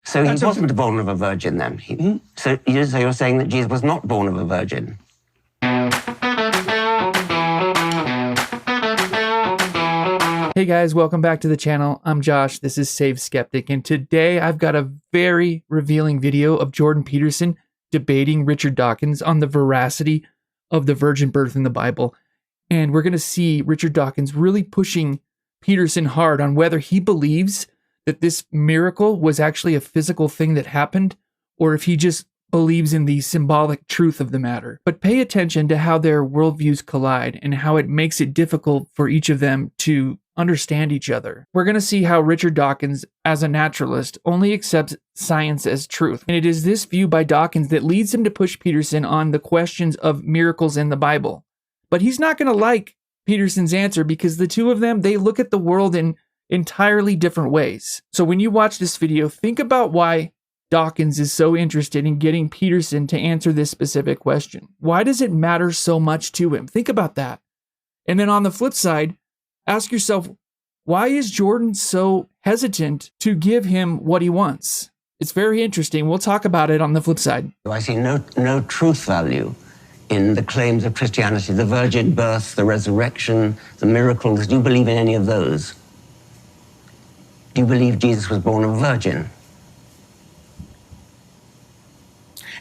So he wasn't born of a virgin then? So you're saying that Jesus was not born of a virgin? Hey guys, welcome back to the channel. I'm Josh, this is Save Skeptic, and today I've got a very revealing video of Jordan Peterson debating Richard Dawkins on the veracity of the virgin birth in the Bible. And we're going to see Richard Dawkins really pushing Peterson hard on whether he believes that this miracle was actually a physical thing that happened, or if he just believes in the symbolic truth of the matter. But pay attention to how their worldviews collide and how it makes it difficult for each of them to understand each other. We're going to see how Richard Dawkins, as a naturalist, only accepts science as truth. And it is this view by Dawkins that leads him to push Peterson on the questions of miracles in the Bible. But he's not going to like Peterson's answer because the two of them, they look at the world in entirely different ways. So when you watch this video, think about why Dawkins is so interested in getting Peterson to answer this specific question. Why does it matter so much to him? Think about that. And then on the flip side, ask yourself, why is Jordan so hesitant to give him what he wants? It's very interesting. We'll talk about it on the flip side. I see no truth value in the claims of Christianity, the virgin birth, the resurrection, the miracles. Do you believe in any of those? Do you believe Jesus was born of a virgin?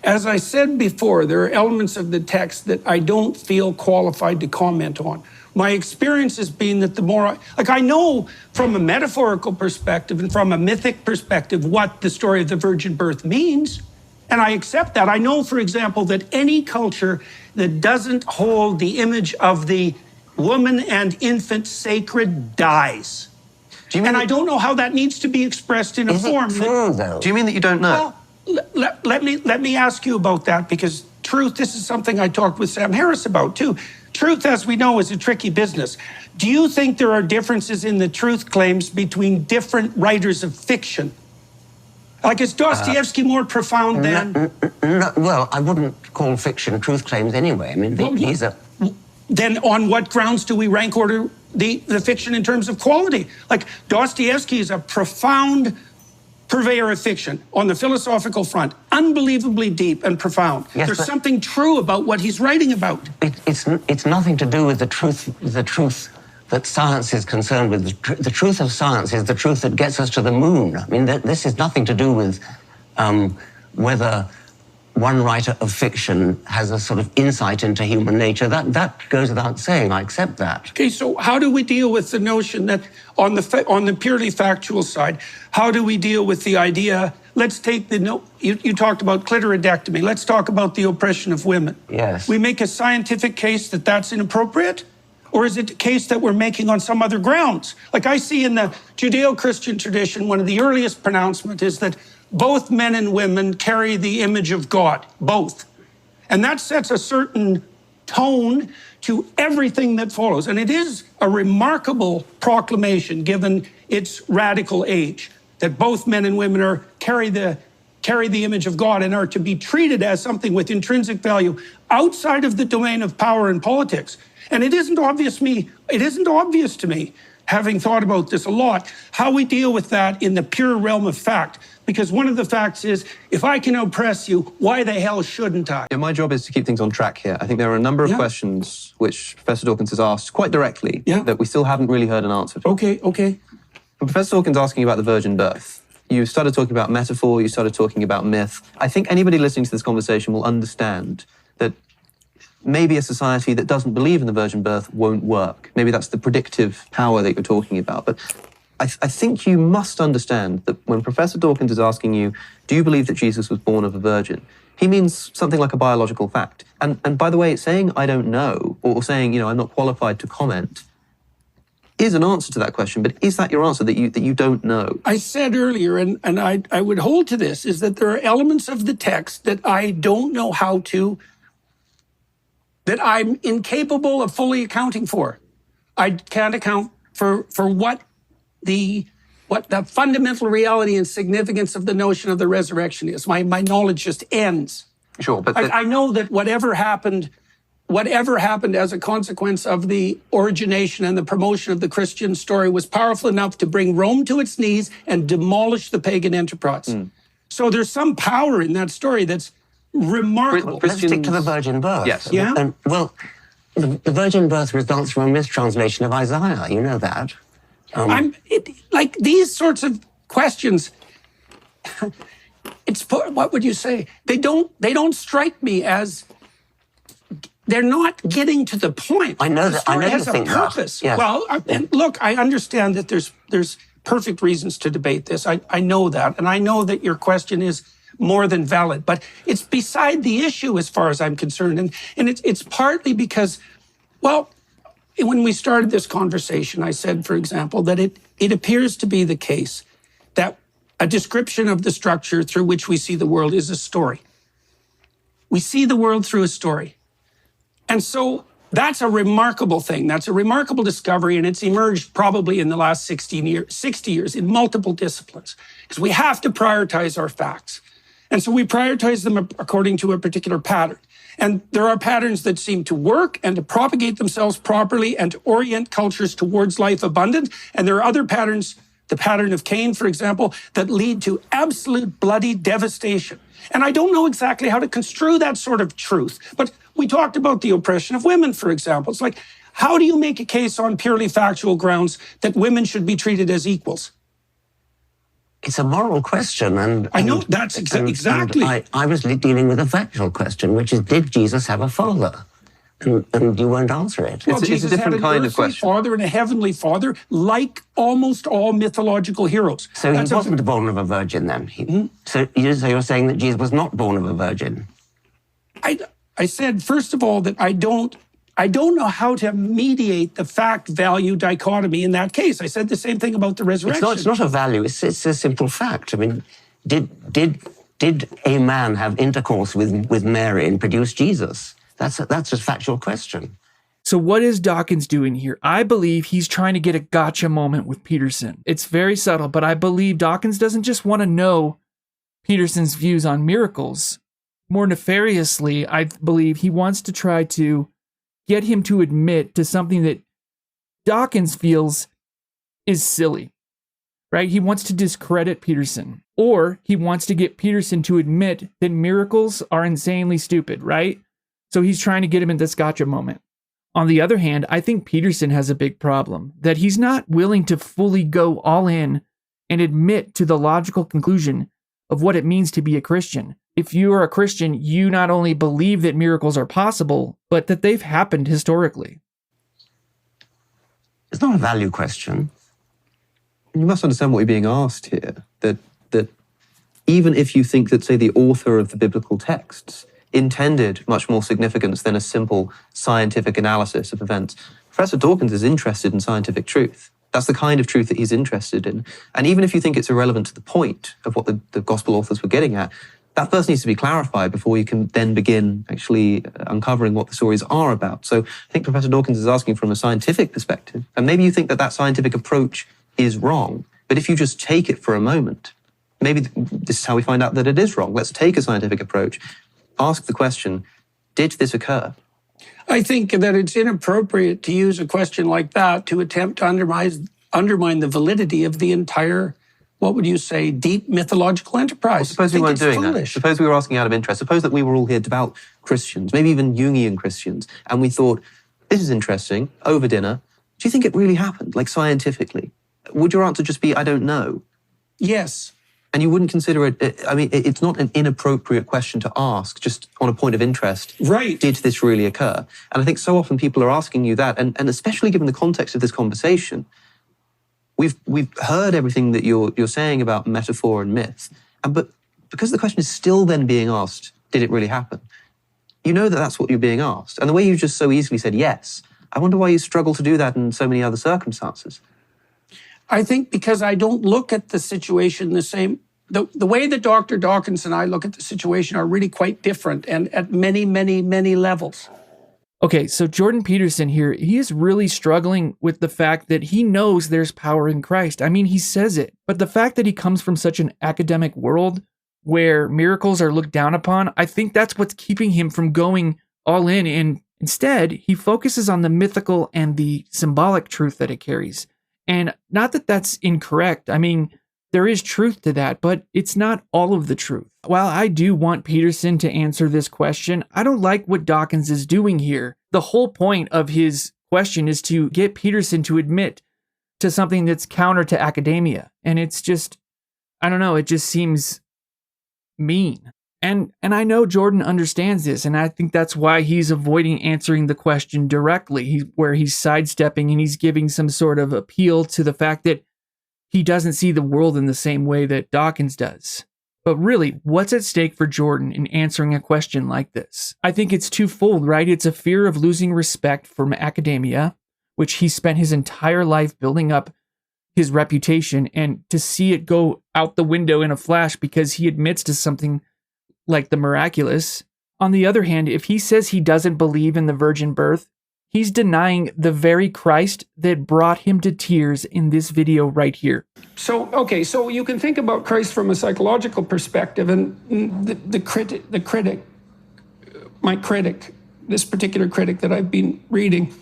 As I said before, there are elements of the text that I don't feel qualified to comment on. My experience has been that the more, I know from a metaphorical perspective and from a mythic perspective what the story of the virgin birth means, and I accept that. I know, for example, that any culture that doesn't hold the image of the woman and infant sacred dies. And I don't know how that needs to be expressed in a form. Is it true, though? Do you mean that you don't know? Well, let me ask you about that, because truth, this is something I talked with Sam Harris about too. Truth, as we know, is a tricky business. Do you think there are differences in the truth claims between different writers of fiction? Like, is Dostoevsky more profound than... No, well, I wouldn't call fiction truth claims anyway. I mean, these are... Then on what grounds do we rank order the fiction in terms of quality? Like, Dostoevsky is a profound purveyor of fiction on the philosophical front, unbelievably deep and profound. Yes, there's something true about what he's writing about. It's nothing to do with the truth that science is concerned with. The truth of science is the truth that gets us to the moon. I mean, this is nothing to do with whether one writer of fiction has a sort of insight into human nature. That goes without saying. I accept that. Okay, so how do we deal with the notion that on the purely factual side, how do we deal with the idea, let's take you talked about clitoridectomy, let's talk about the oppression of women. Yes. We make a scientific case that that's inappropriate? Or is it a case that we're making on some other grounds? Like I see in the Judeo-Christian tradition, one of the earliest pronouncements is that both men and women carry the image of God, both. And that sets a certain tone to everything that follows. And it is a remarkable proclamation, given its radical age, that both men and women carry the image of God and are to be treated as something with intrinsic value outside of the domain of power and politics. And it isn't obvious to me, having thought about this a lot, how we deal with that in the pure realm of fact. Because one of the facts is, if I can oppress you, why the hell shouldn't I? Yeah, my job is to keep things on track here. I think there are a number of questions which Professor Dawkins has asked quite directly that we still haven't really heard an answer to. Okay. When Professor Dawkins asking about the virgin birth, you started talking about metaphor, you started talking about myth. I think anybody listening to this conversation will understand that maybe a society that doesn't believe in the virgin birth won't work. Maybe that's the predictive power that you're talking about. But I think you must understand that when Professor Dawkins is asking you, do you believe that Jesus was born of a virgin? He means something like a biological fact. And by the way, saying I don't know, or saying, I'm not qualified to comment, is an answer to that question. But is that your answer, that you don't know? I said earlier, and I would hold to this, is that there are elements of the text that I don't know how to, that I'm incapable of fully accounting for. I can't account for what the fundamental reality and significance of the notion of the resurrection is. My knowledge just ends. Sure, but I know that whatever happened as a consequence of the origination and the promotion of the Christian story was powerful enough to bring Rome to its knees and demolish the pagan enterprise. So there's some power in that story that's remarkable. Let's stick to the virgin birth. Yes. Yeah. And, well, the virgin birth results from a mistranslation of Isaiah. You know that. Like these sorts of questions. What would you say? They don't strike me as. They're not getting to the point. I know The that. story I know you has a think purpose. that. Yes. Well, and look, I understand that there's perfect reasons to debate this. I know that, and I know that your question is more than valid. But it's beside the issue as far as I'm concerned, and it's partly because, well, when we started this conversation, I said, for example, that it appears to be the case that a description of the structure through which we see the world is a story. We see the world through a story. And so that's a remarkable thing. That's a remarkable discovery, and it's emerged probably in the last 60 years in multiple disciplines, because we have to prioritize our facts. And so we prioritize them according to a particular pattern. And there are patterns that seem to work and to propagate themselves properly and to orient cultures towards life abundant. And there are other patterns, the pattern of Cain, for example, that lead to absolute bloody devastation. And I don't know exactly how to construe that sort of truth. But we talked about the oppression of women, for example. It's like, how do you make a case on purely factual grounds that women should be treated as equals? It's a moral question, and I know that's exactly. And I was dealing with a factual question, which is, did Jesus have a father? And you won't answer it. Well, It's a Jesus different had kind an of earthly question. father and a heavenly father, like almost all mythological heroes. So he wasn't born of a virgin then? So you're saying that Jesus was not born of a virgin? I said, first of all, that I don't know how to mediate the fact-value dichotomy in that case. I said the same thing about the resurrection. It's not a value. It's a simple fact. I mean, did a man have intercourse with Mary and produce Jesus? That's a factual question. So what is Dawkins doing here? I believe he's trying to get a gotcha moment with Peterson. It's very subtle, but I believe Dawkins doesn't just want to know Peterson's views on miracles. More nefariously, I believe he wants to try to get him to admit to something that Dawkins feels is silly, right? He wants to discredit Peterson, or he wants to get Peterson to admit that miracles are insanely stupid, right? So he's trying to get him in this gotcha moment. On the other hand, I think Peterson has a big problem, that he's not willing to fully go all in and admit to the logical conclusion of what it means to be a Christian. If you are a Christian, you not only believe that miracles are possible, but that they've happened historically. It's not a value question. You must understand what you're being asked here, that even if you think that, say, the author of the biblical texts intended much more significance than a simple scientific analysis of events, Professor Dawkins is interested in scientific truth. That's the kind of truth that he's interested in. And even if you think it's irrelevant to the point of what the gospel authors were getting at, that first needs to be clarified before you can then begin actually uncovering what the stories are about. So I think Professor Dawkins is asking from a scientific perspective, and maybe you think that scientific approach is wrong, but if you just take it for a moment, maybe this is how we find out that it is wrong. Let's take a scientific approach, ask the question, did this occur? I think that it's inappropriate to use a question like that to attempt to undermine the validity of the entire, what would you say, deep mythological enterprise. Well, suppose we weren't doing that. Suppose we were asking out of interest. Suppose that we were all here devout Christians, maybe even Jungian Christians, and we thought, this is interesting, over dinner. Do you think it really happened, like scientifically? Would your answer just be, I don't know? Yes. And you wouldn't consider it, I mean, it's not an inappropriate question to ask, just on a point of interest. Right. Did this really occur? And I think so often people are asking you that, and especially given the context of this conversation, we've heard everything that you're saying about metaphor and myth, but because the question is still then being asked, did it really happen? You know that that's what you're being asked. And the way you just so easily said yes, I wonder why you struggle to do that in so many other circumstances. I think because I don't look at the situation the same. The way that Dr. Dawkins and I look at the situation are really quite different and at many, many, many levels. Okay, so Jordan Peterson here, he is really struggling with the fact that he knows there's power in Christ. I mean, he says it, but the fact that he comes from such an academic world where miracles are looked down upon, I think that's what's keeping him from going all in. And instead, he focuses on the mythical and the symbolic truth that it carries. And not that that's incorrect. I mean, there is truth to that, but it's not all of the truth. While I do want Peterson to answer this question, I don't like what Dawkins is doing here. The whole point of his question is to get Peterson to admit to something that's counter to academia. And it's just, I don't know, it just seems mean. And I know Jordan understands this, and I think that's why he's avoiding answering the question directly, where he's sidestepping and he's giving some sort of appeal to the fact that he doesn't see the world in the same way that Dawkins does. But really, what's at stake for Jordan in answering a question like this? I think it's twofold, right? It's a fear of losing respect from academia, which he spent his entire life building up his reputation, and to see it go out the window in a flash because he admits to something like the miraculous. On the other hand, if he says he doesn't believe in the virgin birth, he's denying the very Christ that brought him to tears in this video right here. So you can think about Christ from a psychological perspective, and my critic, this particular critic that I've been reading,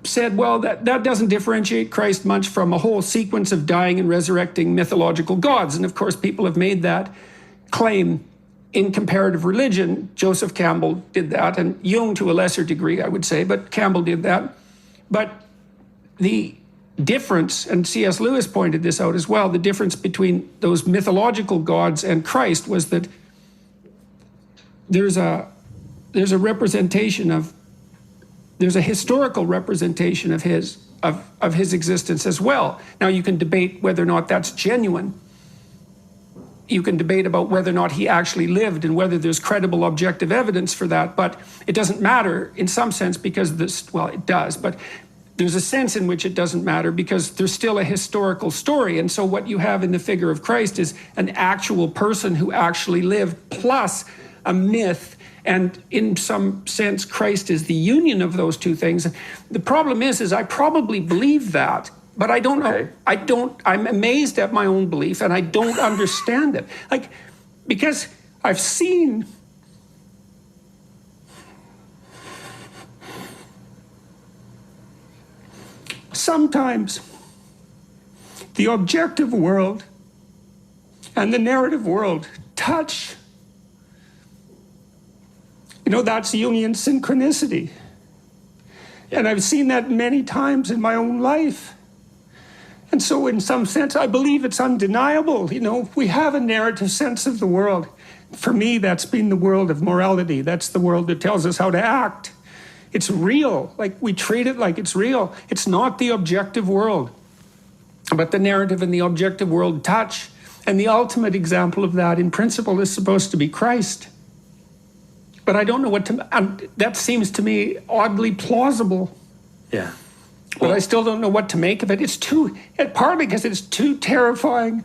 said, well, that doesn't differentiate Christ much from a whole sequence of dying and resurrecting mythological gods. And of course, people have made that claim in comparative religion. Joseph Campbell did that, and Jung to a lesser degree, I would say, but Campbell did that. But the difference, and C.S. Lewis pointed this out as well, the difference between those mythological gods and Christ was that there's a historical representation of his existence as well. Now, you can debate whether or not that's genuine. You can debate about whether or not he actually lived and whether there's credible objective evidence for that, but it doesn't matter in some sense because it does, but there's a sense in which it doesn't matter because there's still a historical story. And so what you have in the figure of Christ is an actual person who actually lived plus a myth. And in some sense, Christ is the union of those two things. The problem is I probably believe that, but I don't know. I'm amazed at my own belief, and I don't understand it. Because I've seen sometimes the objective world and the narrative world touch. That's Jungian synchronicity. And I've seen that many times in my own life. And so in some sense, I believe it's undeniable. We have a narrative sense of the world. For me, that's been the world of morality. That's the world that tells us how to act. It's real. We treat it like it's real. It's not the objective world. But the narrative and the objective world touch. And the ultimate example of that, in principle, is supposed to be Christ. But I don't know that seems to me oddly plausible. Yeah. But I still don't know what to make of it. Partly because it's too terrifying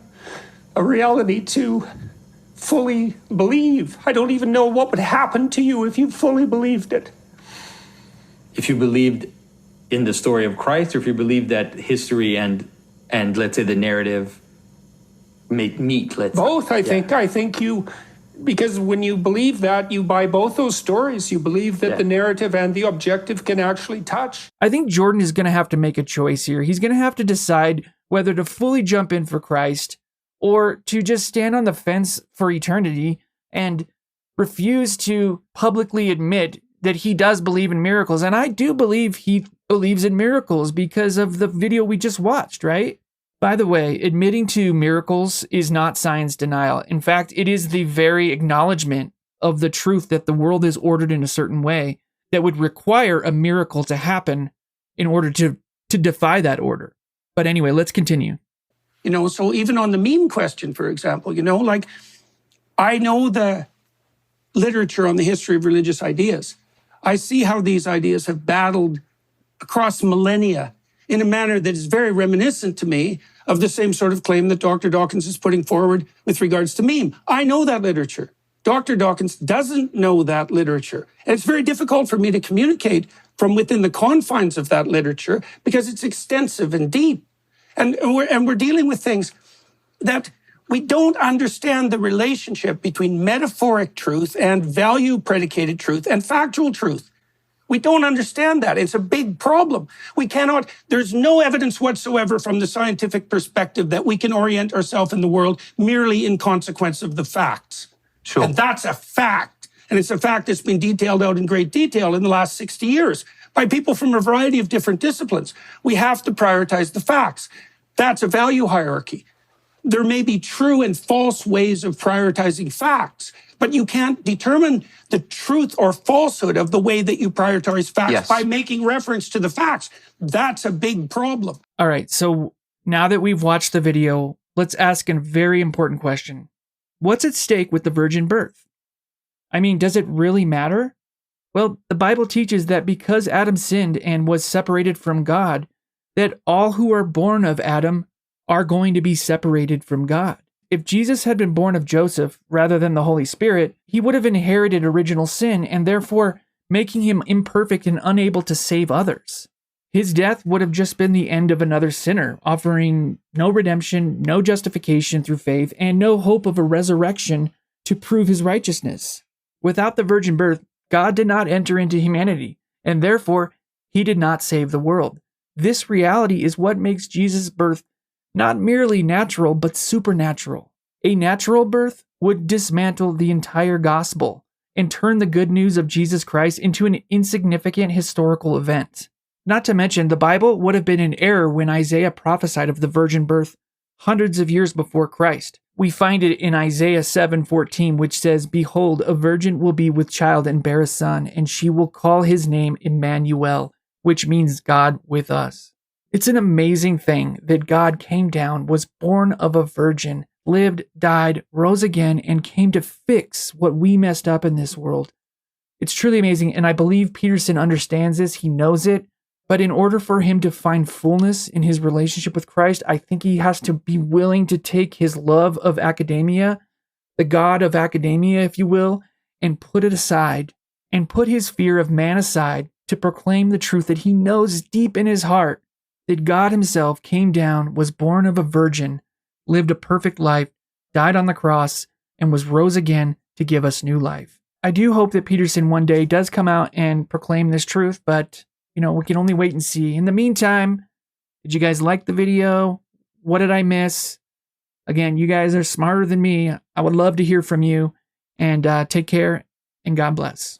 a reality to fully believe. I don't even know what would happen to you if you fully believed it. If you believed in the story of Christ, or if you believed that history and let's say the narrative meet, let's both, I think. I think because when you believe that, you buy both those stories. You believe that the narrative and the objective can actually touch. I think Jordan is going to have to make a choice here. He's going to have to decide whether to fully jump in for Christ or to just stand on the fence for eternity and refuse to publicly admit that he does believe in miracles. And I do believe he believes in miracles because of the video we just watched, right? By the way, admitting to miracles is not science denial. In fact, it is the very acknowledgement of the truth that the world is ordered in a certain way that would require a miracle to happen in order to defy that order. But anyway, let's continue. So even on the meme question, for example, I know the literature on the history of religious ideas. I see how these ideas have battled across millennia in a manner that is very reminiscent to me of the same sort of claim that Dr. Dawkins is putting forward with regards to meme. I know that literature. Dr. Dawkins doesn't know that literature. And it's very difficult for me to communicate from within the confines of that literature because it's extensive and deep. And we're dealing with things that we don't understand the relationship between metaphoric truth and value-predicated truth and factual truth. We don't understand that. It's a big problem. We cannot, there's no evidence whatsoever from the scientific perspective that we can orient ourselves in the world merely in consequence of the facts. Sure. And that's a fact. And it's a fact that's been detailed out in great detail in the last 60 years by people from a variety of different disciplines. We have to prioritize the facts. That's a value hierarchy. There may be true and false ways of prioritizing facts, but you can't determine the truth or falsehood of the way that you prioritize facts by making reference to the facts. That's a big problem. All right, so now that we've watched the video, let's ask a very important question. What's at stake with the virgin birth? I mean, does it really matter? Well, the Bible teaches that because Adam sinned and was separated from God, that all who are born of Adam are going to be separated from God. If Jesus had been born of Joseph rather than the Holy Spirit, he would have inherited original sin and therefore making him imperfect and unable to save others. His death would have just been the end of another sinner, offering no redemption, no justification through faith, and no hope of a resurrection to prove his righteousness. Without the virgin birth, God did not enter into humanity, and therefore he did not save the world. This reality is what makes Jesus' birth not merely natural, but supernatural. A natural birth would dismantle the entire gospel and turn the good news of Jesus Christ into an insignificant historical event. Not to mention, the Bible would have been in error when Isaiah prophesied of the virgin birth hundreds of years before Christ. We find it in Isaiah 7:14, which says, "Behold, a virgin will be with child and bear a son, and she will call his name Emmanuel," which means God with us. It's an amazing thing that God came down, was born of a virgin, lived, died, rose again, and came to fix what we messed up in this world. It's truly amazing, and I believe Peterson understands this, he knows it, but in order for him to find fullness in his relationship with Christ, I think he has to be willing to take his love of academia, the God of academia, if you will, and put it aside, and put his fear of man aside to proclaim the truth that he knows deep in his heart, that God himself came down, was born of a virgin, lived a perfect life, died on the cross, and was rose again to give us new life. I do hope that Peterson one day does come out and proclaim this truth, but, we can only wait and see. In the meantime, did you guys like the video? What did I miss? Again, you guys are smarter than me. I would love to hear from you, and take care, and God bless.